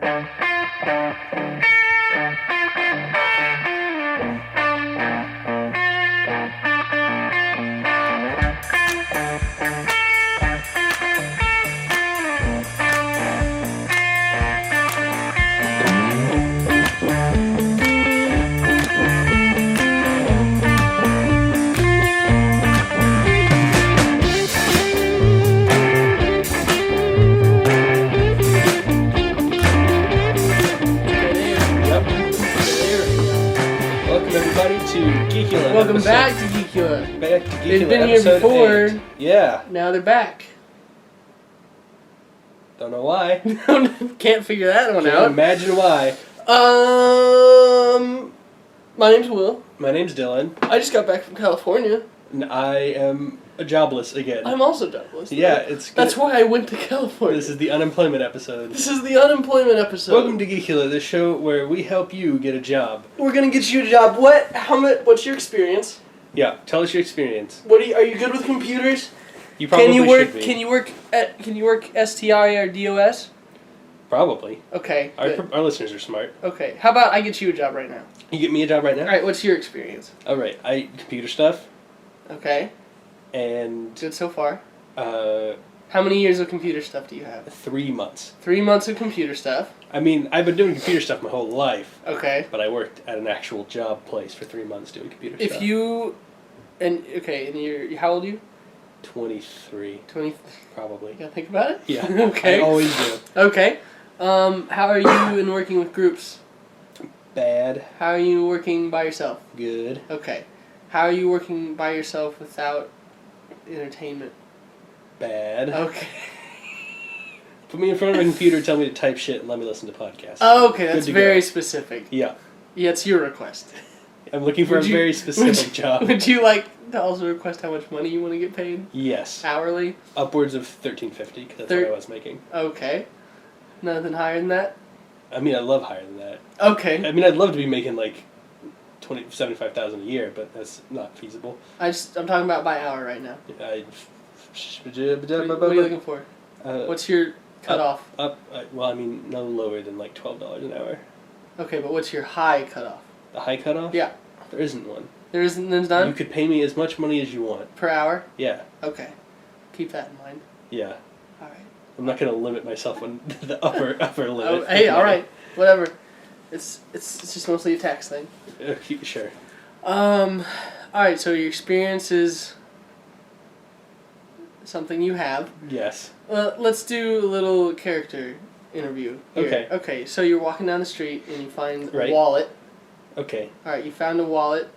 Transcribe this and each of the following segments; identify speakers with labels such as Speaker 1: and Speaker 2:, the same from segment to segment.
Speaker 1: Geekula.
Speaker 2: Welcome back to Geekula.
Speaker 1: Back to Geekula.
Speaker 2: They've been here before.
Speaker 1: 8. Yeah.
Speaker 2: Now they're back.
Speaker 1: Don't know why.
Speaker 2: Can't figure that one
Speaker 1: Can't
Speaker 2: out.
Speaker 1: imagine why.
Speaker 2: My name's Will.
Speaker 1: My name's Dylan.
Speaker 2: I just got back from California.
Speaker 1: And I am jobless again.
Speaker 2: I'm also jobless.
Speaker 1: Yeah, it's good.
Speaker 2: That's why I went to California.
Speaker 1: This is the unemployment episode.
Speaker 2: This is the unemployment episode.
Speaker 1: Welcome to Geekula, the show where we help you get a job.
Speaker 2: We're gonna get you a job. What's your experience?
Speaker 1: Yeah, tell us your experience.
Speaker 2: Are you good with computers?
Speaker 1: You probably should be.
Speaker 2: Can you work STI or DOS?
Speaker 1: Probably.
Speaker 2: Okay.
Speaker 1: Our listeners are smart.
Speaker 2: Okay. How about I get you a job right now?
Speaker 1: You get me a job right now?
Speaker 2: Alright, what's your experience?
Speaker 1: Alright, computer stuff.
Speaker 2: Okay.
Speaker 1: And
Speaker 2: Good so far.
Speaker 1: how
Speaker 2: many years of computer stuff do you have?
Speaker 1: 3 months.
Speaker 2: 3 months of computer stuff.
Speaker 1: I mean, I've been doing computer stuff my whole life.
Speaker 2: Okay.
Speaker 1: But I worked at an actual job place for 3 months doing computer stuff.
Speaker 2: And you're how old are you?
Speaker 1: 23.
Speaker 2: 20.
Speaker 1: Probably.
Speaker 2: You gotta think about it?
Speaker 1: Yeah.
Speaker 2: Okay.
Speaker 1: I always do.
Speaker 2: Okay. How are you in working with groups?
Speaker 1: Bad.
Speaker 2: How are you working by yourself?
Speaker 1: Good.
Speaker 2: Okay. How are you working by yourself without entertainment?
Speaker 1: Bad.
Speaker 2: Okay.
Speaker 1: Put me in front of a computer, tell me to type shit, and let me listen to podcasts.
Speaker 2: Oh, okay. That's very
Speaker 1: go.
Speaker 2: Specific.
Speaker 1: Yeah.
Speaker 2: Yeah, it's your request.
Speaker 1: I'm looking for a very specific job.
Speaker 2: Would you like to also request how much money you want to get paid?
Speaker 1: Yes.
Speaker 2: Hourly?
Speaker 1: Upwards of $13.50, because that's what I was making.
Speaker 2: Okay. Nothing higher than that?
Speaker 1: I mean, I'd love higher than that.
Speaker 2: Okay.
Speaker 1: I mean, I'd love to be making like $75,000 a year, but that's not feasible.
Speaker 2: I'm talking about by hour right now. What are you looking for? What's your cutoff?
Speaker 1: Well, I mean, no lower than like $12 an hour.
Speaker 2: Okay, but what's your high cutoff?
Speaker 1: The high cutoff?
Speaker 2: Yeah.
Speaker 1: There isn't one.
Speaker 2: There's none?
Speaker 1: You could pay me as much money as you want.
Speaker 2: Per hour?
Speaker 1: Yeah.
Speaker 2: Okay. Keep that in mind.
Speaker 1: Yeah.
Speaker 2: Alright.
Speaker 1: I'm not going to limit myself on the upper limit.
Speaker 2: Oh, hey, alright. Whatever. It's just mostly a tax thing.
Speaker 1: Sure.
Speaker 2: Alright, so your experience is something you have.
Speaker 1: Yes.
Speaker 2: Let's do a little character interview here.
Speaker 1: Okay.
Speaker 2: Okay, so you're walking down the street and you find
Speaker 1: Right.
Speaker 2: a wallet.
Speaker 1: Okay.
Speaker 2: Alright, you found a wallet.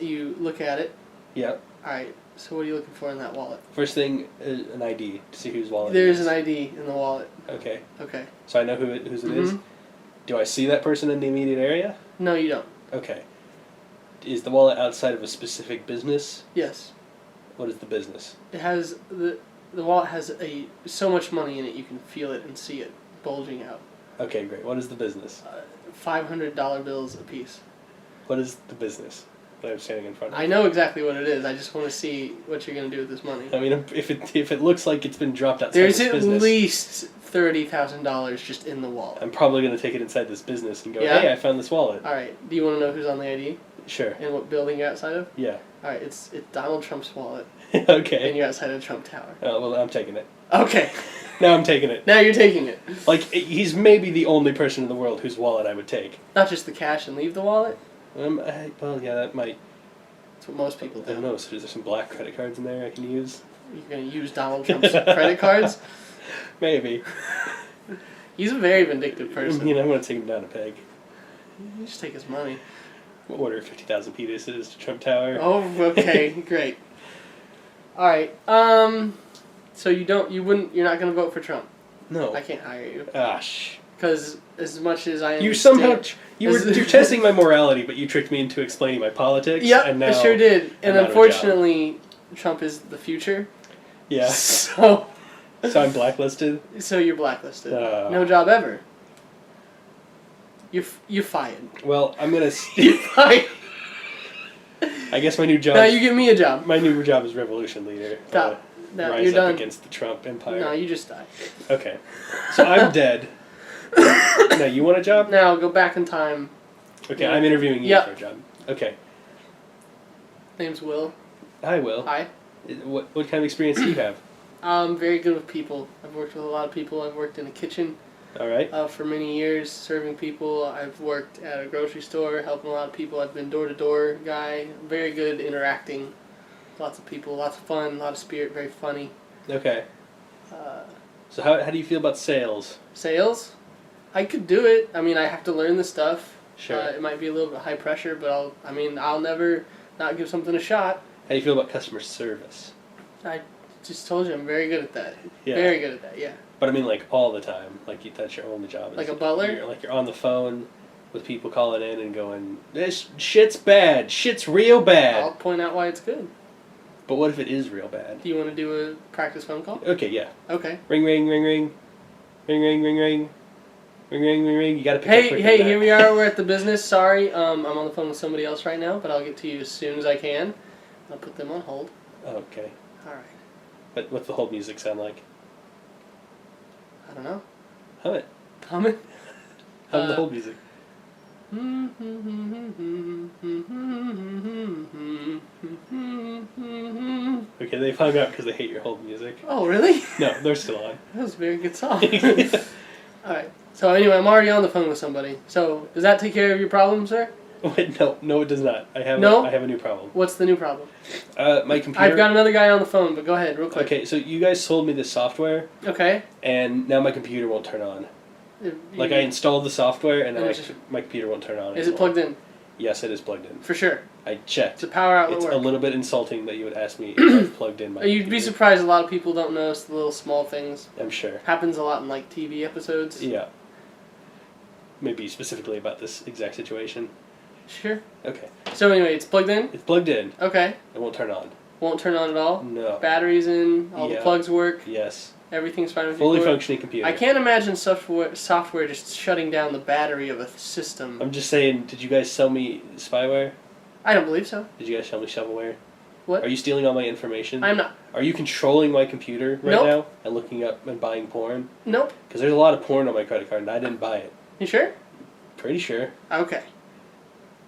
Speaker 2: You look at it.
Speaker 1: Yep.
Speaker 2: Alright, so what are you looking for in that wallet?
Speaker 1: First thing, an ID to see whose wallet
Speaker 2: There's
Speaker 1: it is.
Speaker 2: an ID in the wallet.
Speaker 1: Okay.
Speaker 2: Okay.
Speaker 1: So I know whose it is? Do I see that person in the immediate area?
Speaker 2: No, you don't.
Speaker 1: Okay. Is the wallet outside of a specific business?
Speaker 2: Yes.
Speaker 1: What is the business?
Speaker 2: It has the wallet has so much money in it you can feel it and see it bulging out.
Speaker 1: Okay, great. What is the business?
Speaker 2: $500 bills a piece.
Speaker 1: What is the business that I'm standing in front of?
Speaker 2: I know exactly what it is. I just want to see what you're going to do with this money.
Speaker 1: I mean, if it looks like it's been dropped outside
Speaker 2: There's
Speaker 1: this business...
Speaker 2: at least $30,000 just in the wallet.
Speaker 1: I'm probably going to take it inside this business and go,
Speaker 2: Yeah?
Speaker 1: hey, I found this wallet.
Speaker 2: Alright, do you want to know who's on the ID?
Speaker 1: Sure.
Speaker 2: And what building you're outside of?
Speaker 1: Yeah.
Speaker 2: Alright, it's Donald Trump's wallet.
Speaker 1: Okay.
Speaker 2: And you're outside of Trump Tower.
Speaker 1: Oh, well, I'm taking it.
Speaker 2: Okay.
Speaker 1: Now I'm taking it.
Speaker 2: Now you're taking it.
Speaker 1: Like, he's maybe the only person in the world whose wallet I would take.
Speaker 2: Not just the cash and leave the wallet?
Speaker 1: Well, yeah, that might...
Speaker 2: That's what most people do.
Speaker 1: I don't know, so is there some black credit cards in there I can use?
Speaker 2: You're going to use Donald Trump's credit cards?
Speaker 1: Maybe.
Speaker 2: He's a very vindictive person.
Speaker 1: You know, I'm going to take him down a peg.
Speaker 2: You just take his money.
Speaker 1: We'll order 50,000 penises to Trump Tower.
Speaker 2: Oh, okay, great. Alright, so you're not going to vote for Trump?
Speaker 1: No.
Speaker 2: I can't hire you. Because as much as I understand...
Speaker 1: You're testing my morality, but you tricked me into explaining my politics.
Speaker 2: Yep,
Speaker 1: and now
Speaker 2: I sure did. And
Speaker 1: I'm
Speaker 2: unfortunately, Trump is the future.
Speaker 1: Yeah.
Speaker 2: So
Speaker 1: I'm blacklisted?
Speaker 2: So you're blacklisted. No job ever. You're fired.
Speaker 1: Well, I'm going to...
Speaker 2: You're fired.
Speaker 1: I guess my new job...
Speaker 2: Now you give me a job.
Speaker 1: My new job is revolution leader.
Speaker 2: No,
Speaker 1: rise
Speaker 2: you're
Speaker 1: up
Speaker 2: done.
Speaker 1: against the Trump empire.
Speaker 2: No, you just die.
Speaker 1: Okay. So I'm dead. No, you want a job?
Speaker 2: No, I'll go back in time.
Speaker 1: Okay, I'm interviewing you for a job. Okay.
Speaker 2: Name's Will.
Speaker 1: Hi, Will.
Speaker 2: Hi.
Speaker 1: What kind of experience do you have?
Speaker 2: I'm very good with people. I've worked with a lot of people. I've worked in a kitchen.
Speaker 1: All right.
Speaker 2: For many years, serving people. I've worked at a grocery store, helping a lot of people. I've been door-to-door guy. Very good interacting. Lots of people, lots of fun, a lot of spirit, very funny.
Speaker 1: Okay. So how do you feel about sales?
Speaker 2: Sales? I could do it. I mean, I have to learn the stuff.
Speaker 1: Sure.
Speaker 2: It might be a little bit high pressure, but I'll never not give something a shot.
Speaker 1: How do you feel about customer service?
Speaker 2: I just told you I'm very good at that.
Speaker 1: Yeah.
Speaker 2: Very good at that, yeah.
Speaker 1: But I mean, like, all the time. Like, that's your only job.
Speaker 2: Like a butler?
Speaker 1: You're on the phone with people calling in and going, this shit's bad. Shit's real bad.
Speaker 2: I'll point out why it's good.
Speaker 1: But what if it is real bad?
Speaker 2: Do you want to do a practice phone call?
Speaker 1: Okay, yeah.
Speaker 2: Okay.
Speaker 1: Ring, ring, ring, ring. Ring, ring, ring, ring. Ring, ring, ring, ring. You gotta pick up quick.
Speaker 2: Hey, here we are. We're at the business. Sorry, I'm on the phone with somebody else right now, but I'll get to you as soon as I can. I'll put them on hold.
Speaker 1: Okay.
Speaker 2: All right.
Speaker 1: But what's the hold music sound like?
Speaker 2: I don't know.
Speaker 1: Hum it.
Speaker 2: Hum it?
Speaker 1: Hum the hold music. Okay, they've hung up because they hate your hold music.
Speaker 2: Oh, really?
Speaker 1: No, they're still on.
Speaker 2: That was a very good song. Alright. So anyway, I'm already on the phone with somebody. So, does that take care of your problem, sir?
Speaker 1: Wait, no, it does not. I have a new problem.
Speaker 2: What's the new problem?
Speaker 1: My computer...
Speaker 2: I've got another guy on the phone, but go ahead, real quick.
Speaker 1: Okay, so you guys sold me this software.
Speaker 2: Okay.
Speaker 1: And now my computer won't turn on. Like, I installed the software, and now my computer won't turn on.
Speaker 2: Is it plugged in?
Speaker 1: Yes, it is plugged in.
Speaker 2: For sure.
Speaker 1: I checked.
Speaker 2: It's a power outlet
Speaker 1: It's
Speaker 2: work.
Speaker 1: a little bit insulting that you would ask me if I've plugged in my
Speaker 2: You'd
Speaker 1: computer.
Speaker 2: be surprised a lot of people don't notice the little small things.
Speaker 1: I'm sure.
Speaker 2: Happens a lot in, like, TV episodes.
Speaker 1: Yeah. Maybe specifically about this exact situation.
Speaker 2: Sure.
Speaker 1: Okay.
Speaker 2: So anyway, it's plugged in?
Speaker 1: It's plugged in.
Speaker 2: Okay.
Speaker 1: It won't turn on.
Speaker 2: Won't turn on at all?
Speaker 1: No.
Speaker 2: Batteries in, all the plugs work?
Speaker 1: Yes.
Speaker 2: Everything's fine with
Speaker 1: Fully
Speaker 2: your
Speaker 1: functioning computer.
Speaker 2: I can't imagine software just shutting down the battery of a system.
Speaker 1: I'm just saying, did you guys sell me spyware?
Speaker 2: I don't believe so.
Speaker 1: Did you guys sell me shovelware?
Speaker 2: What?
Speaker 1: Are you stealing all my information?
Speaker 2: I'm not.
Speaker 1: Are you controlling my computer right
Speaker 2: Nope.
Speaker 1: now and looking up and buying porn?
Speaker 2: Nope.
Speaker 1: Because there's a lot of porn on my credit card and I didn't buy it.
Speaker 2: You sure?
Speaker 1: Pretty sure.
Speaker 2: Okay.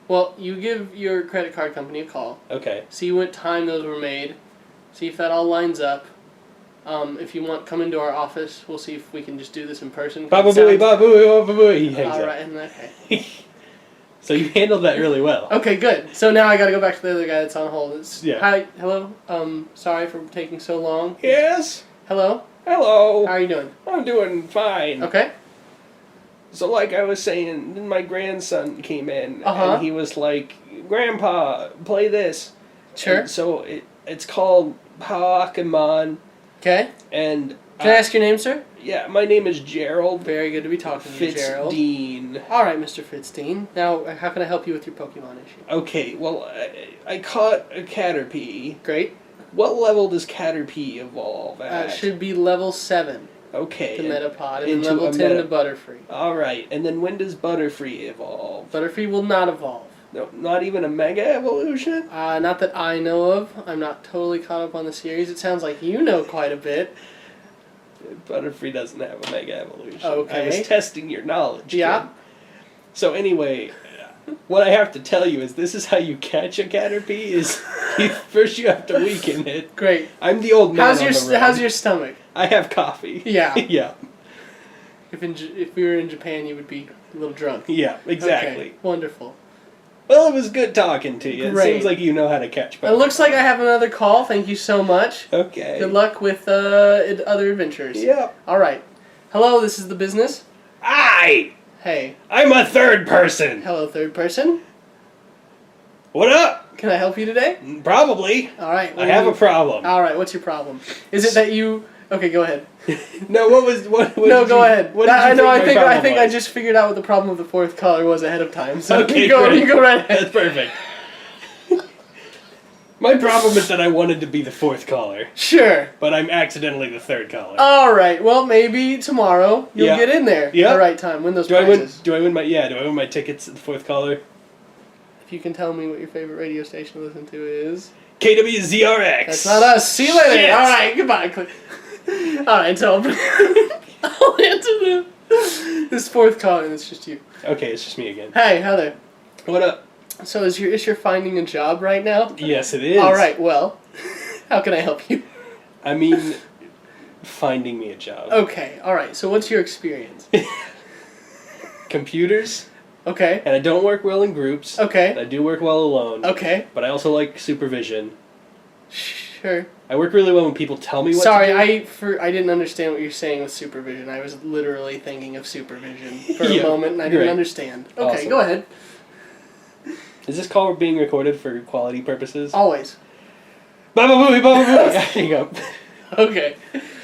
Speaker 2: Well, you give your credit card company a call.
Speaker 1: Okay.
Speaker 2: See what time those were made. See if that all lines up. If you want, come into our office. We'll see if we can just do this in person.
Speaker 1: Ba-ba-booey, ba-booey, ba-booey. He hangs
Speaker 2: all
Speaker 1: up.
Speaker 2: right, okay.
Speaker 1: So you handled that really well.
Speaker 2: Okay, good. So now I got to go back to the other guy that's on hold.
Speaker 1: Yeah.
Speaker 2: Hi, hello. Sorry for taking so long.
Speaker 1: Yes.
Speaker 2: Hello.
Speaker 1: Hello.
Speaker 2: How are you doing?
Speaker 1: I'm doing fine.
Speaker 2: Okay.
Speaker 1: So like I was saying, my grandson came in
Speaker 2: Uh-huh.
Speaker 1: and he was like, "Grandpa, play this."
Speaker 2: Sure.
Speaker 1: And so it's called Pokemon.
Speaker 2: Okay.
Speaker 1: And
Speaker 2: Can I ask your name, sir?
Speaker 1: Yeah, my name is Gerald.
Speaker 2: Very good to be talking to you, Gerald.
Speaker 1: Fitzdean.
Speaker 2: All right, Mr. Fitzdean. Now, how can I help you with your Pokemon issue?
Speaker 1: Okay, well, I caught a Caterpie.
Speaker 2: Great.
Speaker 1: What level does Caterpie evolve at?
Speaker 2: Should be level 7.
Speaker 1: Okay.
Speaker 2: The Metapod, and then
Speaker 1: into
Speaker 2: level
Speaker 1: a
Speaker 2: 10 to Butterfree.
Speaker 1: Alright, and then when does Butterfree evolve?
Speaker 2: Butterfree will not evolve.
Speaker 1: No, not even a Mega Evolution?
Speaker 2: Not that I know of. I'm not totally caught up on the series. It sounds like you know quite a bit.
Speaker 1: Butterfree doesn't have a Mega Evolution.
Speaker 2: Okay.
Speaker 1: I was testing your knowledge.
Speaker 2: Yeah.
Speaker 1: Kid. So anyway, what I have to tell you is this is how you catch a Caterpie is first you have to weaken it.
Speaker 2: Great.
Speaker 1: I'm the old man
Speaker 2: How's your stomach?
Speaker 1: I have coffee.
Speaker 2: Yeah.
Speaker 1: Yeah.
Speaker 2: If we were in Japan, you would be a little drunk.
Speaker 1: Yeah, exactly.
Speaker 2: Okay. Wonderful.
Speaker 1: Well, it was good talking to you.
Speaker 2: Great.
Speaker 1: It seems like you know how to catch Pokemon.
Speaker 2: It looks like I have another call. Thank you so much.
Speaker 1: Okay.
Speaker 2: Good luck with other adventures.
Speaker 1: Yep.
Speaker 2: All right. Hello, this is the business.
Speaker 1: Hi!
Speaker 2: Hey.
Speaker 1: I'm a third person.
Speaker 2: Hello, third person.
Speaker 1: What up?
Speaker 2: Can I help you today?
Speaker 1: Probably.
Speaker 2: All right.
Speaker 1: I have a problem.
Speaker 2: All right. What's your problem? Is it that you? Okay, go ahead.
Speaker 1: No, what
Speaker 2: no, go ahead.
Speaker 1: What did you
Speaker 2: I know. I think
Speaker 1: was?
Speaker 2: I just figured out what the problem of the fourth caller was ahead of time. So
Speaker 1: okay,
Speaker 2: you go right ahead.
Speaker 1: That's perfect. My problem is that I wanted to be the fourth caller.
Speaker 2: Sure.
Speaker 1: But I'm accidentally the third caller.
Speaker 2: All right. Well, maybe tomorrow you'll get in there at the right time. Win those prizes.
Speaker 1: Do I win my tickets at the fourth caller?
Speaker 2: If you can tell me what your favorite radio station to listen to is.
Speaker 1: KWZRX.
Speaker 2: That's not us. See you later.
Speaker 1: Shit.
Speaker 2: All right. Goodbye. All right. So I'll answer them. This fourth call, and it's just you.
Speaker 1: Okay, it's just me again.
Speaker 2: Hey, Heather.
Speaker 1: What up?
Speaker 2: So is your finding a job right now?
Speaker 1: Yes, it is.
Speaker 2: All right. Well, how can I help you?
Speaker 1: I mean, finding me a job.
Speaker 2: Okay. All right. So what's your experience?
Speaker 1: Computers,
Speaker 2: Okay.
Speaker 1: and I don't work well in groups.
Speaker 2: Okay.
Speaker 1: I do work well alone.
Speaker 2: Okay.
Speaker 1: But I also like supervision.
Speaker 2: Sure.
Speaker 1: I work really well when people tell me what
Speaker 2: Sorry,
Speaker 1: to do.
Speaker 2: I didn't understand what you're saying with supervision. I was literally thinking of supervision for
Speaker 1: Yeah,
Speaker 2: a moment, and I
Speaker 1: you're
Speaker 2: didn't
Speaker 1: right.
Speaker 2: understand. Okay,
Speaker 1: Awesome.
Speaker 2: go ahead.
Speaker 1: Is this call being recorded for quality purposes?
Speaker 2: Always.
Speaker 1: Baba booey, baba booey. There you go.
Speaker 2: Okay.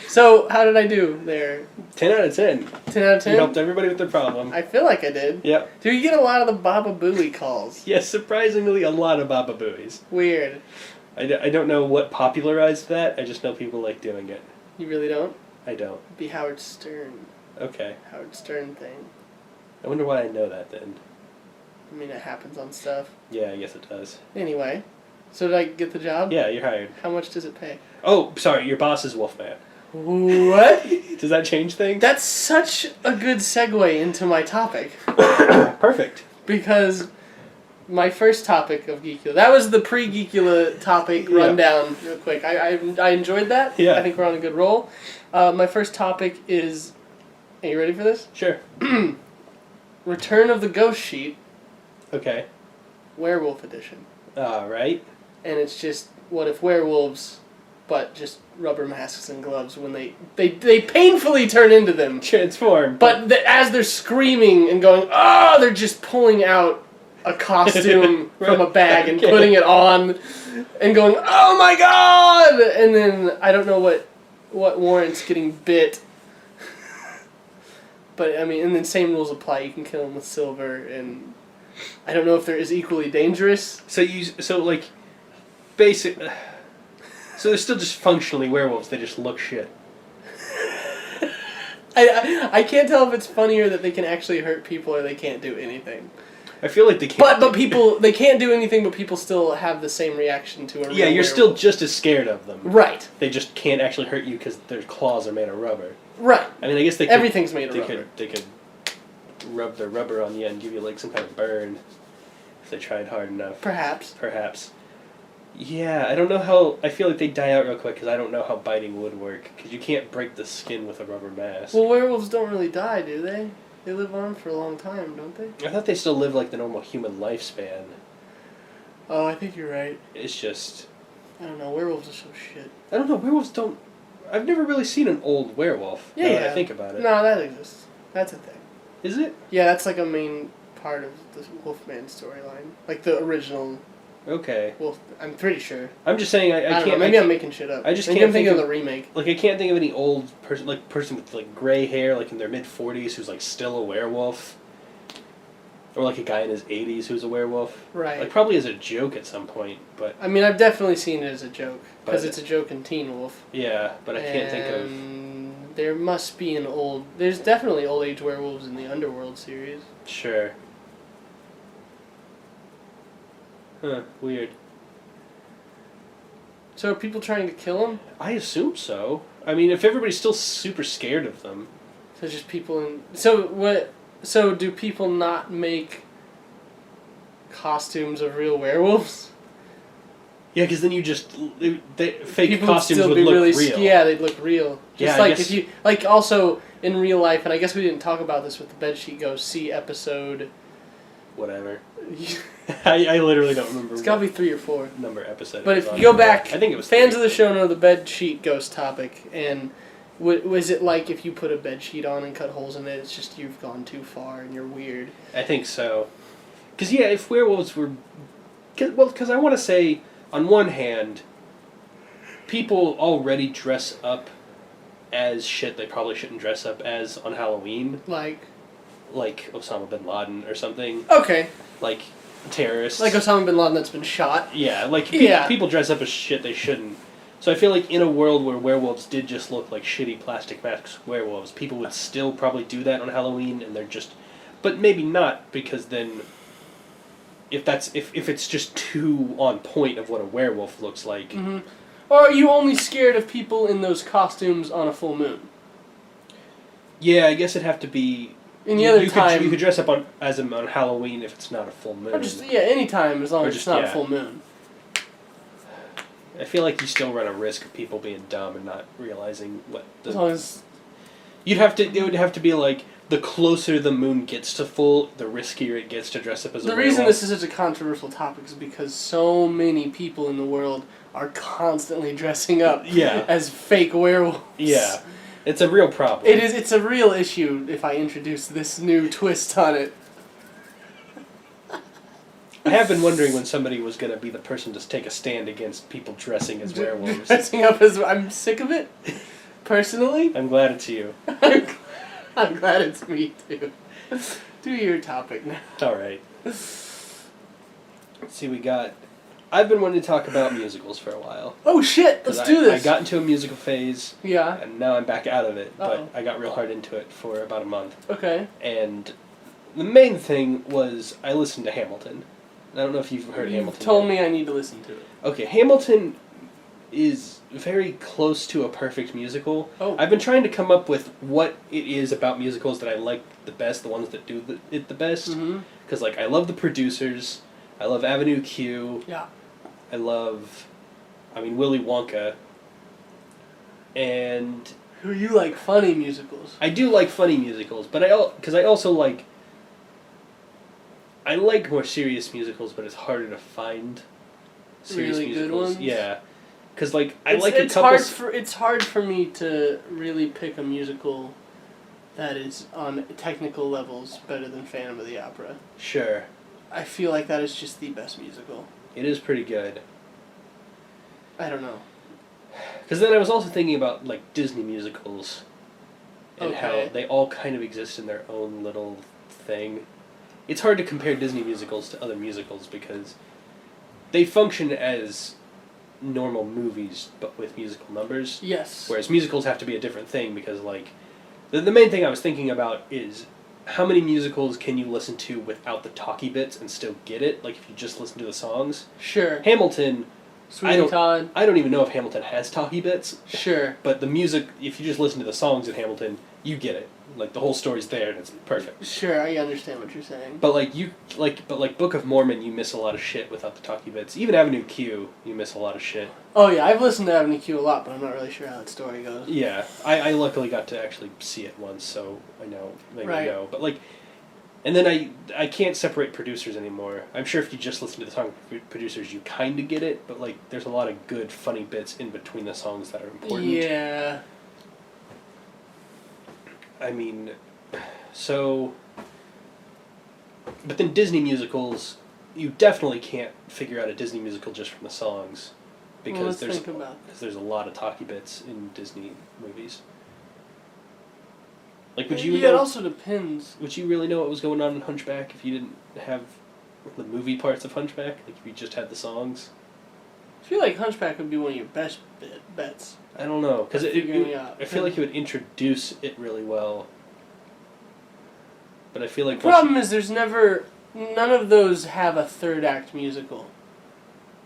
Speaker 2: So, how did I do there?
Speaker 1: 10 out of 10.
Speaker 2: 10 out of 10?
Speaker 1: You helped everybody with their problem.
Speaker 2: I feel like I did.
Speaker 1: Yep.
Speaker 2: Do you get a lot of the Baba Booey calls?
Speaker 1: Yes, surprisingly, a lot of baba booies.
Speaker 2: Weird.
Speaker 1: I don't know what popularized that. I just know people like doing it.
Speaker 2: You really don't?
Speaker 1: I don't.
Speaker 2: It'd be Howard Stern.
Speaker 1: Okay.
Speaker 2: Howard Stern thing.
Speaker 1: I wonder why I know that then.
Speaker 2: I mean, it happens on stuff.
Speaker 1: Yeah, I guess it does.
Speaker 2: Anyway. So did I get the job?
Speaker 1: Yeah, you're hired.
Speaker 2: How much does it pay?
Speaker 1: Oh, sorry, your boss is Wolfman.
Speaker 2: What?
Speaker 1: Does that change things?
Speaker 2: That's such a good segue into my topic.
Speaker 1: Perfect.
Speaker 2: Because my first topic of Geekula, that was the pre-Geekula topic
Speaker 1: Yeah.
Speaker 2: rundown real quick. I enjoyed that.
Speaker 1: Yeah.
Speaker 2: I think we're on a good roll. My first topic is, are you ready for this?
Speaker 1: Sure.
Speaker 2: Return of the Ghost Sheet,
Speaker 1: Okay.
Speaker 2: Werewolf Edition.
Speaker 1: Alright.
Speaker 2: And it's just, what if werewolves, but just rubber masks and gloves when they painfully turn into them.
Speaker 1: Transform.
Speaker 2: But as they're screaming and going, oh, they're just pulling out a costume from a bag and
Speaker 1: Okay.
Speaker 2: putting it on and going, oh my god! And then I don't know what warrants getting bit. But, I mean, and then same rules apply. You can kill them with silver, and I don't know if they're as equally dangerous.
Speaker 1: So basic... So they're still just functionally werewolves, they just look shit.
Speaker 2: I can't tell if it's funnier that they can actually hurt people or they can't do anything.
Speaker 1: I feel like they can't...
Speaker 2: But people, they can't do anything, but people still have the same reaction to a real
Speaker 1: Yeah, you're
Speaker 2: werewolf.
Speaker 1: still just as scared of them.
Speaker 2: Right.
Speaker 1: They just can't actually hurt you because their claws are made of rubber.
Speaker 2: Right.
Speaker 1: I mean, I guess they could...
Speaker 2: Everything's made of rubber.
Speaker 1: They could rub their rubber on you and give you, like, some kind of burn if they tried hard enough.
Speaker 2: Perhaps.
Speaker 1: Yeah, I don't know how... I feel like they die out real quick because I don't know how biting would work. Because you can't break the skin with a rubber mask.
Speaker 2: Well, werewolves don't really die, do they? They live on for a long time, don't they?
Speaker 1: I thought they still live like the normal human lifespan.
Speaker 2: Oh, I think you're right.
Speaker 1: It's just...
Speaker 2: I don't know, werewolves are so shit.
Speaker 1: I don't know, werewolves don't... I've never really seen an old werewolf.
Speaker 2: Yeah,
Speaker 1: now that
Speaker 2: yeah.
Speaker 1: I think about it.
Speaker 2: No, that exists. That's a thing.
Speaker 1: Is it?
Speaker 2: Yeah, that's like a main part of the Wolfman storyline. Like the original
Speaker 1: Okay.
Speaker 2: Wolf... I'm pretty sure.
Speaker 1: I'm just saying I
Speaker 2: I don't
Speaker 1: can't...
Speaker 2: know, maybe I'm making shit up.
Speaker 1: I just
Speaker 2: maybe
Speaker 1: can't
Speaker 2: I'm thinking
Speaker 1: think
Speaker 2: of
Speaker 1: of-
Speaker 2: the remake.
Speaker 1: Like, I can't think of any old person with, like, gray hair, like, in their mid-40s who's, like, still a werewolf. Or, like, a guy in his 80s who's a werewolf.
Speaker 2: Right.
Speaker 1: Like, probably as a joke at some point, but...
Speaker 2: I mean, I've definitely seen it as a joke. Because
Speaker 1: But-
Speaker 2: it's a joke in Teen Wolf.
Speaker 1: Yeah, but I can't think of...
Speaker 2: And there must be an old... There's definitely old age werewolves in the Underworld series.
Speaker 1: Sure. Huh, weird.
Speaker 2: So are people trying to kill them?
Speaker 1: I assume so. I mean, if everybody's still super scared of them...
Speaker 2: So just people in... So what... So do people not make costumes of real werewolves?
Speaker 1: Yeah, because then you just... fake
Speaker 2: People
Speaker 1: costumes
Speaker 2: still
Speaker 1: would
Speaker 2: be
Speaker 1: look
Speaker 2: really
Speaker 1: real.
Speaker 2: Yeah, they'd look real. Just
Speaker 1: Yeah, I
Speaker 2: like
Speaker 1: guess-
Speaker 2: if you... Like also in real life, and I guess we didn't talk about this with the bedsheet ghost, see episode...
Speaker 1: Whatever. I literally don't remember
Speaker 2: It's gotta be 3 or 4.
Speaker 1: what number episode
Speaker 2: But
Speaker 1: it was
Speaker 2: if
Speaker 1: on.
Speaker 2: you go back,
Speaker 1: I think it was
Speaker 2: fans
Speaker 1: 3.
Speaker 2: of the show know the bed sheet ghost topic, and was it like if you put a bed sheet on and cut holes in it, it's just you've gone too far and you're weird.
Speaker 1: I think so. Because, yeah, if werewolves were... Because I want to say, on one hand, people already dress up as shit they probably shouldn't dress up as on Halloween.
Speaker 2: Like
Speaker 1: Osama bin Laden or something.
Speaker 2: okay,
Speaker 1: Like terrorists.
Speaker 2: like Osama bin Laden that's been shot.
Speaker 1: Yeah, like
Speaker 2: Yeah.
Speaker 1: people dress up as shit they shouldn't. So I feel like in a world where werewolves did just look like shitty plastic masks werewolves, people would still probably do that on Halloween, and they're just... But maybe not, because then... If it's just too on point of what a werewolf looks like...
Speaker 2: Mm-hmm. Or are you only scared of people in those costumes on a full moon?
Speaker 1: Yeah, I guess it'd have to be.
Speaker 2: Any other
Speaker 1: you
Speaker 2: time,
Speaker 1: you could dress up on Halloween if it's not a full moon.
Speaker 2: or just any time as long
Speaker 1: Or
Speaker 2: as
Speaker 1: just-
Speaker 2: it's not
Speaker 1: yeah.
Speaker 2: a full moon.
Speaker 1: I feel like you still run a risk of people being dumb and not realizing what.
Speaker 2: As long as
Speaker 1: You'd have to. It would have to be like the closer the moon gets to full, the riskier it gets to dress up as a
Speaker 2: the
Speaker 1: werewolf.
Speaker 2: reason this is such a controversial topic is because so many people in the world are constantly dressing up
Speaker 1: Yeah.
Speaker 2: as fake werewolves.
Speaker 1: Yeah, it's a real problem.
Speaker 2: It is. It's a real issue if I introduce this new twist on it.
Speaker 1: I have been wondering when somebody was going to be the person to take a stand against people dressing as werewolves.
Speaker 2: Dressing up as... I'm sick of it, personally.
Speaker 1: I'm glad it's you.
Speaker 2: I'm glad it's me, too. Do your topic now.
Speaker 1: Alright. Let's see, I've been wanting to talk about musicals for a while.
Speaker 2: Oh, shit! Let's do this!
Speaker 1: I got into a musical phase,
Speaker 2: Yeah.
Speaker 1: and now I'm back out of it,
Speaker 2: Uh-oh.
Speaker 1: but I got real hard into it for about a month.
Speaker 2: Okay.
Speaker 1: And the main thing was I listened to Hamilton. I don't know if you've heard Hamilton.
Speaker 2: You told
Speaker 1: yet.
Speaker 2: me I need to listen to it.
Speaker 1: Okay, Hamilton is very close to a perfect musical.
Speaker 2: Oh.
Speaker 1: I've been trying to come up with what it is about musicals that I like the best, the ones that do it the best.
Speaker 2: Mm-hmm.
Speaker 1: Because, like, I love the producers, I love Avenue Q,
Speaker 2: Yeah.
Speaker 1: I love, Willy Wonka, and
Speaker 2: You like funny musicals.
Speaker 1: I do like funny musicals, but I also like, I like more serious musicals, but it's harder to find serious
Speaker 2: Really good
Speaker 1: musicals.
Speaker 2: ones?
Speaker 1: Yeah. Because, like,
Speaker 2: It's hard for me to really pick a musical that is on technical levels better than Phantom of the Opera.
Speaker 1: Sure.
Speaker 2: I feel like that is just the best musical.
Speaker 1: It is pretty good.
Speaker 2: I don't know.
Speaker 1: Because then I was also thinking about, like, Disney musicals. And how
Speaker 2: Okay.
Speaker 1: they all kind of exist in their own little thing. It's hard to compare Disney musicals to other musicals because they function as normal movies but with musical numbers.
Speaker 2: Yes.
Speaker 1: Whereas musicals have to be a different thing because, like, the main thing I was thinking about is how many musicals can you listen to without the talky bits and still get it? Like, if you just listen to the songs.
Speaker 2: Sure.
Speaker 1: Hamilton,
Speaker 2: Sweeney Todd.
Speaker 1: I don't even know if Hamilton has talky bits.
Speaker 2: Sure.
Speaker 1: But the music, if you just listen to the songs in Hamilton, you get it. Like, the whole story's there and it's perfect.
Speaker 2: Sure, I understand what you're saying.
Speaker 1: But like Book of Mormon, you miss a lot of shit without the talky bits. Even Avenue Q, you miss a lot of shit.
Speaker 2: Oh yeah, I've listened to Avenue Q a lot, but I'm not really sure how that story goes.
Speaker 1: Yeah, I luckily got to actually see it once, so I know, maybe I know. But, like, and then I can't separate producers anymore. I'm sure if you just listen to the song producers, you kind of get it, but, like, there's a lot of good, funny bits in between the songs that are important.
Speaker 2: Yeah.
Speaker 1: But then Disney musicals, you definitely can't figure out a Disney musical just from the songs. Because there's a lot of talky bits in Disney movies. Like, would you
Speaker 2: Yeah, it also depends.
Speaker 1: Would you really know what was going on in Hunchback if you didn't have the movie parts of Hunchback? Like, if you just had the songs?
Speaker 2: I feel like Hunchback would be one of your best bets.
Speaker 1: I don't know, because I feel like it would introduce it really well. But I feel like
Speaker 2: the problem is none of those have a third act musical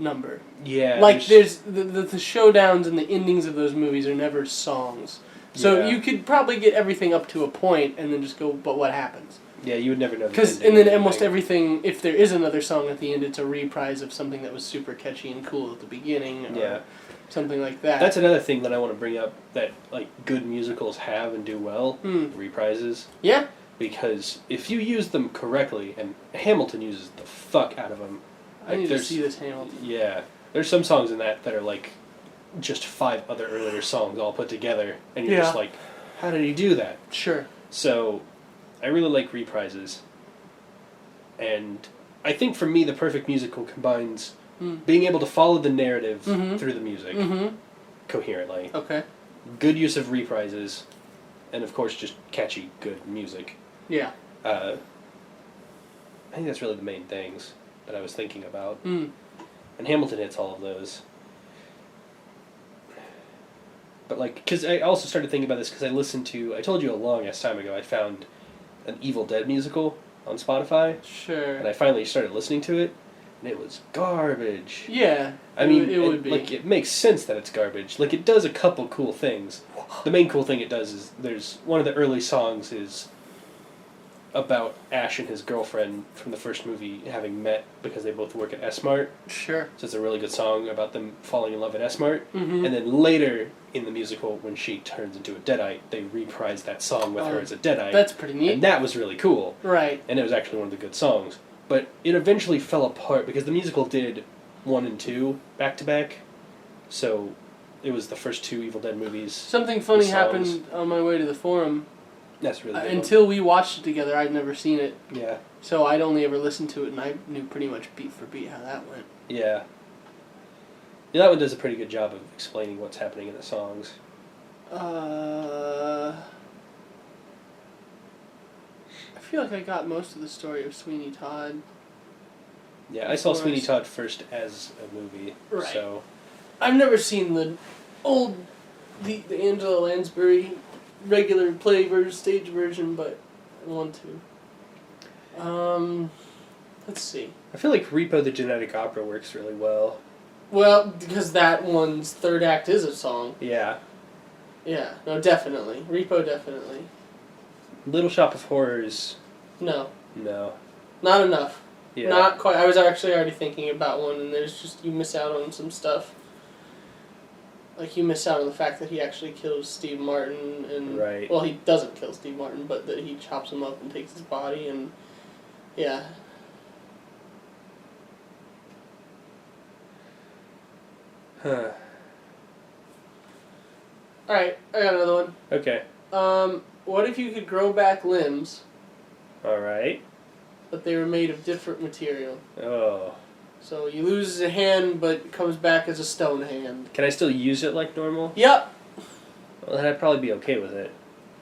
Speaker 2: number.
Speaker 1: Yeah.
Speaker 2: Like, there's the showdowns and the endings of those movies are never songs. So you could probably get everything up to a point and then just go, but what happens?
Speaker 1: Yeah, you would never know.
Speaker 2: And then almost everything, if there is another song at the end, it's a reprise of something that was super catchy and cool at the beginning. Or something like that.
Speaker 1: That's another thing that I want to bring up that, like, good musicals have and do well. Reprises.
Speaker 2: Yeah.
Speaker 1: Because if you use them correctly, and Hamilton uses the fuck out of them.
Speaker 2: I need to see this Hamilton.
Speaker 1: Yeah. There's some songs in that are, like, just 5 other earlier songs all put together, and you're just like, how did he do that?
Speaker 2: Sure.
Speaker 1: So, I really like reprises. And I think for me, the perfect musical combines being able to follow the narrative through the music coherently.
Speaker 2: Okay.
Speaker 1: Good use of reprises, and of course just catchy, good music.
Speaker 2: Yeah.
Speaker 1: I think that's really the main things that I was thinking about. And Hamilton hits all of those. But, like, because I also started thinking about this because I told you a long-ass time ago, I found an Evil Dead musical on Spotify.
Speaker 2: Sure.
Speaker 1: And I finally started listening to it. and it was garbage.
Speaker 2: Yeah.
Speaker 1: I mean,
Speaker 2: it would be.
Speaker 1: Like, it makes sense that it's garbage. Like, it does a couple cool things. The main cool thing it does is there's one of the early songs is about Ash and his girlfriend from the first movie having met because they both work at S-Mart.
Speaker 2: Sure.
Speaker 1: So it's a really good song about them falling in love at S-Mart.
Speaker 2: Mm-hmm.
Speaker 1: And then later in the musical, when she turns into a Deadite, they reprise that song with her as a Deadite.
Speaker 2: That's pretty neat.
Speaker 1: And that was really cool.
Speaker 2: Right.
Speaker 1: And it was actually one of the good songs. But it eventually fell apart because the musical did 1 and 2 back to back. So it was the first 2 Evil Dead movies.
Speaker 2: Something funny happened on my way to the forum.
Speaker 1: That's really good.
Speaker 2: Until we watched it together, I'd never seen it.
Speaker 1: Yeah.
Speaker 2: So I'd only ever listened to it, and I knew pretty much beat for beat how that went.
Speaker 1: Yeah. Yeah, that one does a pretty good job of explaining what's happening in the songs.
Speaker 2: I feel like I got most of the story of Sweeney Todd.
Speaker 1: Yeah, I saw Sweeney Todd first as a movie.
Speaker 2: Right.
Speaker 1: So
Speaker 2: I've never seen the Angela Lansbury regular stage version, but I want to. Let's see.
Speaker 1: I feel like Repo the Genetic Opera works really well.
Speaker 2: Well, because that one's third act is a song.
Speaker 1: Yeah.
Speaker 2: Yeah, no, definitely. Repo, definitely.
Speaker 1: Little Shop of Horrors.
Speaker 2: No.
Speaker 1: No.
Speaker 2: Not enough.
Speaker 1: Yeah.
Speaker 2: Not quite. I was actually already thinking about one, and there's just, you miss out on some stuff. Like, you miss out on the fact that he actually kills Steve Martin, and...
Speaker 1: Right.
Speaker 2: Well, he doesn't kill Steve Martin, but that he chops him up and takes his body, and... Yeah.
Speaker 1: Huh.
Speaker 2: Alright, I got another one.
Speaker 1: Okay.
Speaker 2: What if you could grow back limbs,
Speaker 1: Alright.
Speaker 2: but they were made of different material?
Speaker 1: Oh.
Speaker 2: So you lose a hand, but it comes back as a stone hand.
Speaker 1: Can I still use it like normal?
Speaker 2: Yep.
Speaker 1: Well, then I'd probably be okay with it.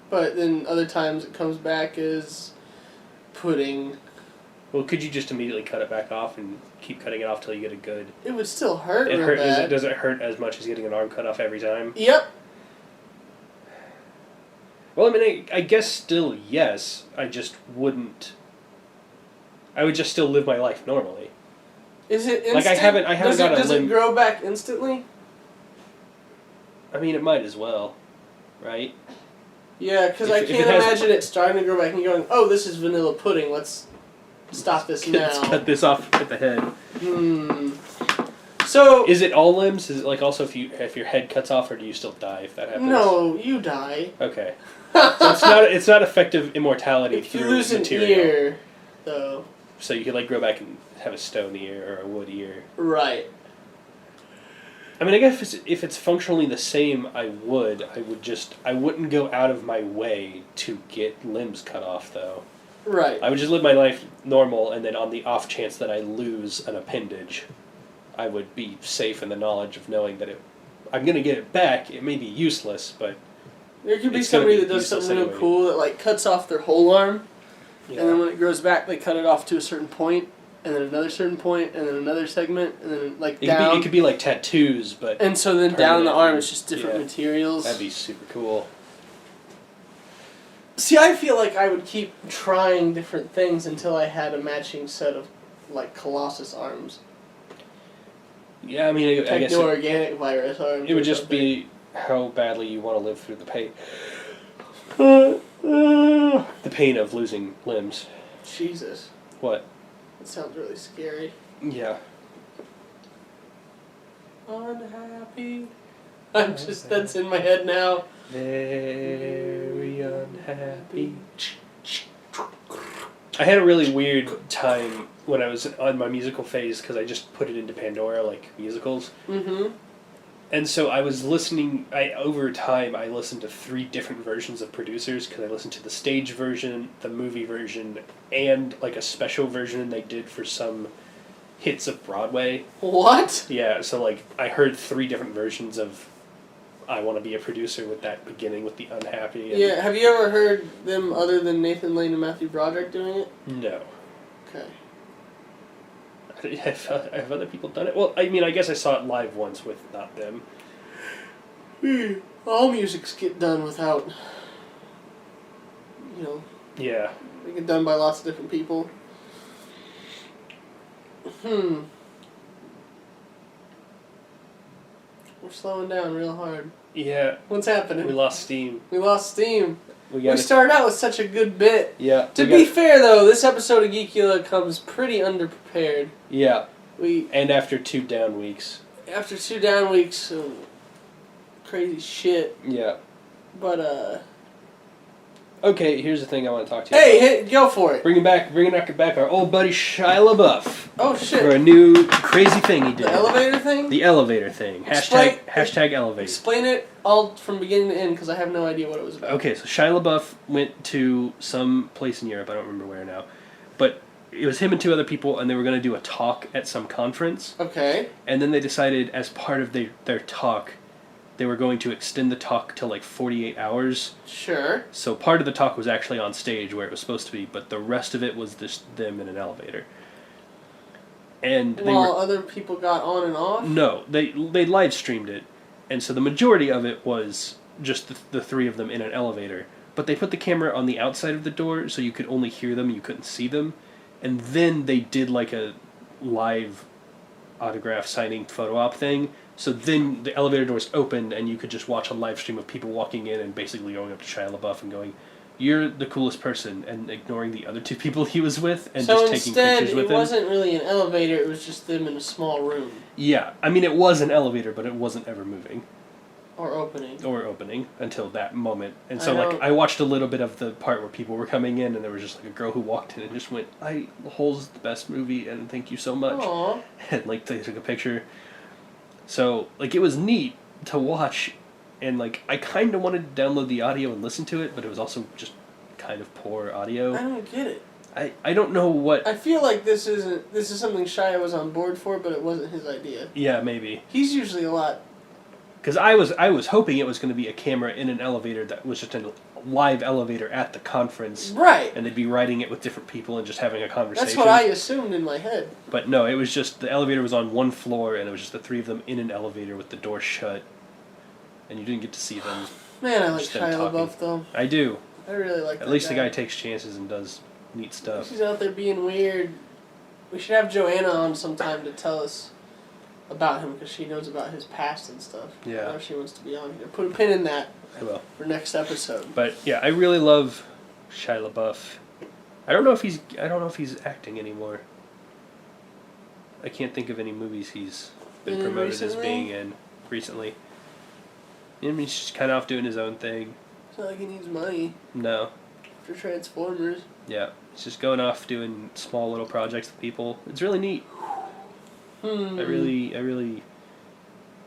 Speaker 2: But then other times it comes back as pudding.
Speaker 1: Well, could you just immediately cut it back off and keep cutting it off till you get a good...
Speaker 2: It would still hurt
Speaker 1: It
Speaker 2: real
Speaker 1: hurt.
Speaker 2: bad.
Speaker 1: Does it hurt as much as getting an arm cut off every time?
Speaker 2: Yep.
Speaker 1: Well, I mean, I guess still yes. I just wouldn't... I would just still live my life normally.
Speaker 2: Is it instant?
Speaker 1: Like, I haven't got a
Speaker 2: Does
Speaker 1: limb...
Speaker 2: it grow back instantly?
Speaker 1: I mean, it might as well, right?
Speaker 2: Yeah, because I
Speaker 1: If
Speaker 2: can't
Speaker 1: it has-
Speaker 2: imagine it starting to grow back and you're going, oh, this is vanilla pudding, let's stop this
Speaker 1: Let's
Speaker 2: now.
Speaker 1: cut this off at the head.
Speaker 2: So...
Speaker 1: Is it all limbs? Is it like also if your head cuts off, or do you still die if that happens?
Speaker 2: No, you die.
Speaker 1: Okay. So it's not effective immortality
Speaker 2: if you
Speaker 1: through
Speaker 2: lose
Speaker 1: material.
Speaker 2: an ear, though.
Speaker 1: So you could like grow back and have a stone ear or a wood ear.
Speaker 2: Right.
Speaker 1: I mean, I guess if it's functionally the same, I wouldn't go out of my way to get limbs cut off, though.
Speaker 2: Right.
Speaker 1: I would just live my life normal, and then on the off chance that I lose an appendage, I would be safe in the knowledge of knowing that I'm going to get it back. It may be useless, but...
Speaker 2: There could be
Speaker 1: It's gonna
Speaker 2: somebody
Speaker 1: be
Speaker 2: that does
Speaker 1: useless
Speaker 2: something real
Speaker 1: anyway.
Speaker 2: cool that like cuts off their whole arm,
Speaker 1: Yeah.
Speaker 2: and then when it grows back, they cut it off to a certain point, and then another certain point, and then another segment, and then like down.
Speaker 1: It could be like tattoos, but...
Speaker 2: And so then down the
Speaker 1: permanent.
Speaker 2: arm, it's just different
Speaker 1: Yeah.
Speaker 2: materials.
Speaker 1: That'd be super cool.
Speaker 2: See, I feel like I would keep trying different things until I had a matching set of like Colossus arms.
Speaker 1: Yeah, I mean, I guess
Speaker 2: Techno-organic virus arms.
Speaker 1: it would
Speaker 2: or
Speaker 1: just
Speaker 2: something.
Speaker 1: be how badly you want to live through the pain. The pain of losing limbs.
Speaker 2: Jesus.
Speaker 1: What?
Speaker 2: That sounds really scary.
Speaker 1: Yeah.
Speaker 2: Unhappy. That's in my head now.
Speaker 1: Very unhappy. I had a really weird time when I was on my musical phase because I just put it into Pandora, like musicals.
Speaker 2: Mm-hmm.
Speaker 1: And so I was listening, over time I listened to 3 different versions of producers because I listened to the stage version, the movie version, and like a special version they did for some hits of Broadway.
Speaker 2: What?
Speaker 1: Yeah, so like I heard 3 different versions of I Want to Be a Producer with that beginning with the unhappy. And
Speaker 2: Yeah, have you ever heard them other than Nathan Lane and Matthew Broderick doing it?
Speaker 1: No.
Speaker 2: Okay.
Speaker 1: Have other people done it? Well, I mean, I guess I saw it live once with not them.
Speaker 2: All musics get done without,
Speaker 1: Yeah.
Speaker 2: they get done by lots of different people. We're slowing down real hard.
Speaker 1: Yeah.
Speaker 2: What's happening?
Speaker 1: We lost steam. We
Speaker 2: started out with such a good bit.
Speaker 1: Yeah.
Speaker 2: To be fair, though, this episode of Geekula comes pretty underprepared.
Speaker 1: Yeah.
Speaker 2: And
Speaker 1: after 2 down weeks.
Speaker 2: After 2 down weeks of crazy shit.
Speaker 1: Yeah.
Speaker 2: But,
Speaker 1: Okay, here's the thing I want to talk to you about.
Speaker 2: Hey, go for it.
Speaker 1: Bringing back our old buddy Shia LaBeouf.
Speaker 2: Oh, shit.
Speaker 1: For a new crazy thing he did.
Speaker 2: The elevator thing?
Speaker 1: The elevator thing. Hashtag elevate.
Speaker 2: Explain it all from beginning to end, because I have no idea what it was about.
Speaker 1: Okay, so Shia LaBeouf went to some place in Europe, I don't remember where now, but it was him and 2 other people, and they were going to do a talk at some conference.
Speaker 2: Okay.
Speaker 1: And then they decided, as part of their talk, they were going to extend the talk to like 48 hours.
Speaker 2: Sure.
Speaker 1: So part of the talk was actually on stage where it was supposed to be, but the rest of it was just them in an elevator. And
Speaker 2: other people got on and off?
Speaker 1: No, they live streamed it, and so the majority of it was just the 3 of them in an elevator. But they put the camera on the outside of the door, so you could only hear them, you couldn't see them. And then they did like a live autograph signing photo op thing. So then the elevator doors opened, and you could just watch a live stream of people walking in and basically going up to Shia LaBeouf and going, "You're the coolest person," and ignoring the other 2 people he was with and just taking pictures with them.
Speaker 2: So instead, it wasn't really an elevator, it was just them in a small room.
Speaker 1: Yeah, I mean, it was an elevator, but it wasn't ever moving.
Speaker 2: Or opening
Speaker 1: until that moment. And so, I watched a little bit of the part where people were coming in, and there was just, like, a girl who walked in and just went, The Hole's the best movie, and thank you so much.
Speaker 2: Aww.
Speaker 1: And, like, they took a picture. So, like, it was neat to watch, and, like, I kind of wanted to download the audio and listen to it, but it was also just kind of poor audio.
Speaker 2: I don't get it.
Speaker 1: I don't know what...
Speaker 2: I feel like this is something Shia was on board for, but it wasn't his idea.
Speaker 1: Yeah, maybe.
Speaker 2: He's usually a lot...
Speaker 1: Because I was hoping it was going to be a camera in an elevator that was just a live elevator at the conference.
Speaker 2: Right.
Speaker 1: And they'd be riding it with different people and just having a conversation.
Speaker 2: That's what I assumed in my head.
Speaker 1: But no, it was just, the elevator was on one floor, and it was just the 3 of them in an elevator with the door shut. And you didn't get to see them.
Speaker 2: Man, I like Shia LaBeouf, though.
Speaker 1: I do.
Speaker 2: I really like that
Speaker 1: At least
Speaker 2: guy.
Speaker 1: the guy takes chances and does neat stuff.
Speaker 2: He's out there being weird. We should have Joanna on sometime to tell us about him, because she knows about his past and stuff.
Speaker 1: Yeah.
Speaker 2: Now she wants to be on here. Put a pin in that.
Speaker 1: I will.
Speaker 2: For next episode.
Speaker 1: But yeah, I really love Shia LaBeouf. I don't know if he's acting anymore. I can't think of any movies he's been promoted as being in recently. I mean, he's just kind of off doing his own thing.
Speaker 2: It's not like he needs money.
Speaker 1: No.
Speaker 2: For Transformers.
Speaker 1: Yeah, he's just going off doing small little projects with people. It's really neat. I really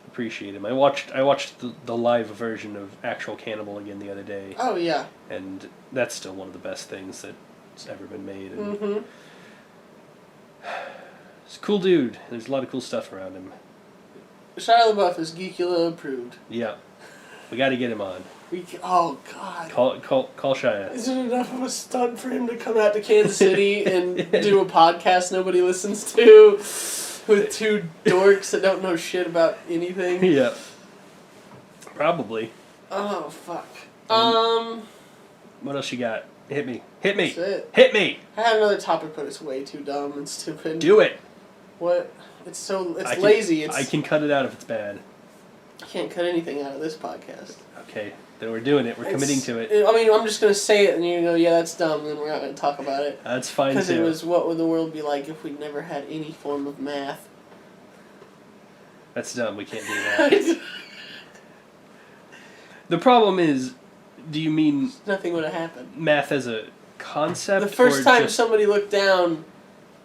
Speaker 1: appreciate him. I watched the live version of Actual Cannibal again the other day.
Speaker 2: Oh yeah.
Speaker 1: And that's still one of the best things that's ever been made. And he's a cool dude. There's a lot of cool stuff around him.
Speaker 2: Shia LaBeouf is Geekula approved.
Speaker 1: Yeah, we got to get him on.
Speaker 2: Oh God.
Speaker 1: Call Shia.
Speaker 2: Is it enough of a stunt for him to come out to Kansas City and do a podcast nobody listens to? With 2 dorks that don't know shit about anything.
Speaker 1: Yeah. Probably.
Speaker 2: Oh, fuck.
Speaker 1: What else you got? Hit me. That's
Speaker 2: it.
Speaker 1: Hit me!
Speaker 2: I had another topic, but it's way too dumb and stupid.
Speaker 1: Do it!
Speaker 2: What? It's lazy.
Speaker 1: I can cut it out if it's bad.
Speaker 2: I can't cut anything out of this podcast.
Speaker 1: Okay. Then we're doing it. We're committing to it.
Speaker 2: I mean, I'm just going to say it and you go, yeah, that's dumb, and then we're not going to talk about it.
Speaker 1: That's fine, too.
Speaker 2: Because it was, what would the world be like if we never had any form of math?
Speaker 1: That's dumb. We can't do that. The problem is, do you mean...
Speaker 2: Nothing would have happened.
Speaker 1: Math as a concept?
Speaker 2: The first time somebody looked down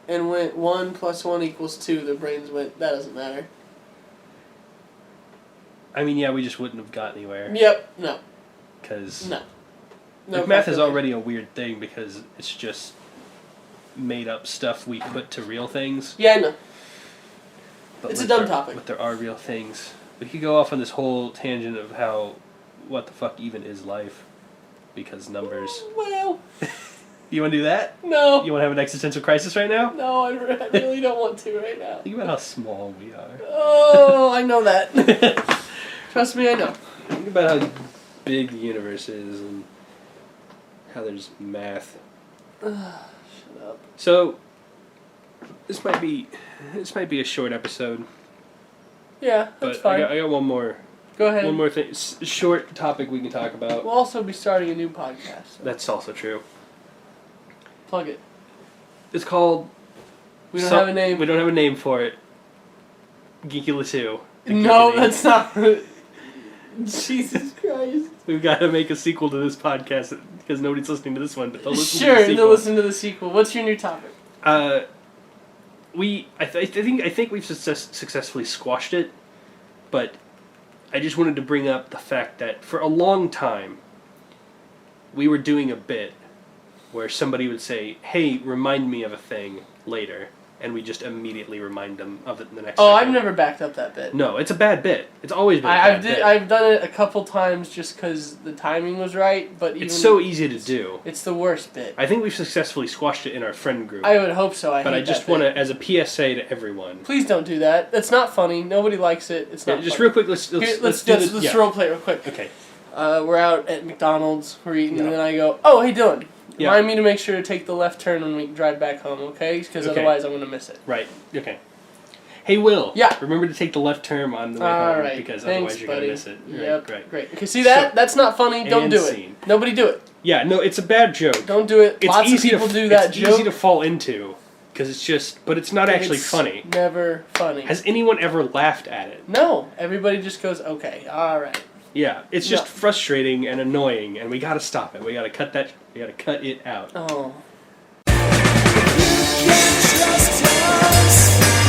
Speaker 2: and went 1 + 1 = 2, their brains went, that doesn't matter.
Speaker 1: I mean, yeah, we just wouldn't have got anywhere.
Speaker 2: Yep, no.
Speaker 1: Because...
Speaker 2: No.
Speaker 1: Like, math is already a weird thing because it's just made up stuff we put to real things.
Speaker 2: Yeah, I know.
Speaker 1: But
Speaker 2: it's a dumb topic.
Speaker 1: But there are real things. We could go off on this whole tangent of how, what the fuck even is life? Because numbers.
Speaker 2: Well.
Speaker 1: You want to do that?
Speaker 2: No.
Speaker 1: You want to have an existential crisis right now?
Speaker 2: No, I really don't want to right now.
Speaker 1: Think about how small we are.
Speaker 2: Oh, I know that. Trust me, I know.
Speaker 1: Think about how big the universe is and how there's math.
Speaker 2: Shut up.
Speaker 1: So, This might be a short episode.
Speaker 2: Yeah, that's
Speaker 1: But
Speaker 2: fine.
Speaker 1: I got one more.
Speaker 2: Go ahead.
Speaker 1: One more thing. Short topic we can talk about.
Speaker 2: We'll also be starting a new podcast. So
Speaker 1: That's also true.
Speaker 2: plug it.
Speaker 1: It's called...
Speaker 2: We don't have a name.
Speaker 1: We don't have a name for it. Geekula 2.
Speaker 2: No, that's not... Jesus Christ.
Speaker 1: We've got to make a sequel to this podcast because nobody's listening to this one, but they'll listen to
Speaker 2: Sure,
Speaker 1: the sequel.
Speaker 2: they'll listen to the sequel. What's your new topic?
Speaker 1: I think we've successfully squashed it, but I just wanted to bring up the fact that for a long time we were doing a bit where somebody would say, "Hey, remind me of a thing later," and we just immediately remind them of it in the next.
Speaker 2: Oh,
Speaker 1: second.
Speaker 2: I've never backed up that bit.
Speaker 1: No, it's a bad bit. It's always been a bad bit.
Speaker 2: I've done it a couple times just because the timing was right, but even
Speaker 1: It's so easy to do.
Speaker 2: It's the worst bit.
Speaker 1: I think we've successfully squashed it in our friend group.
Speaker 2: I would hope so.
Speaker 1: But I just want to, as a PSA to everyone.
Speaker 2: Please don't do that. That's not funny. Nobody likes it. It's not.
Speaker 1: Just
Speaker 2: funny.
Speaker 1: real quick, let's
Speaker 2: role play real quick.
Speaker 1: Okay.
Speaker 2: We're out at McDonald's. We're eating, and then I go, "Oh, hey Dylan, remind me to make sure to take the left turn when we drive back home, okay? Because otherwise I'm gonna miss it."
Speaker 1: Right. Okay. Hey Will.
Speaker 2: Yeah.
Speaker 1: Remember to take the left turn on the way
Speaker 2: All
Speaker 1: home
Speaker 2: right.
Speaker 1: because
Speaker 2: Thanks,
Speaker 1: otherwise you're
Speaker 2: buddy.
Speaker 1: gonna miss it.
Speaker 2: Yep.
Speaker 1: Right.
Speaker 2: Great. Okay. See that? That's not funny. Don't do it.
Speaker 1: Scene.
Speaker 2: Nobody do it.
Speaker 1: Yeah. No, it's a bad joke.
Speaker 2: Don't do it.
Speaker 1: It's
Speaker 2: Lots of
Speaker 1: easy
Speaker 2: people
Speaker 1: to,
Speaker 2: do that
Speaker 1: it's
Speaker 2: joke.
Speaker 1: easy to fall into because it's just, but it's not actually
Speaker 2: It's
Speaker 1: funny.
Speaker 2: Never funny.
Speaker 1: Has anyone ever laughed at it?
Speaker 2: No. Everybody just goes, "Okay, all right."
Speaker 1: Yeah. It's just frustrating and annoying, and we gotta stop it. We gotta cut that. We gotta cut it out.
Speaker 2: Oh.
Speaker 3: You can't trust us.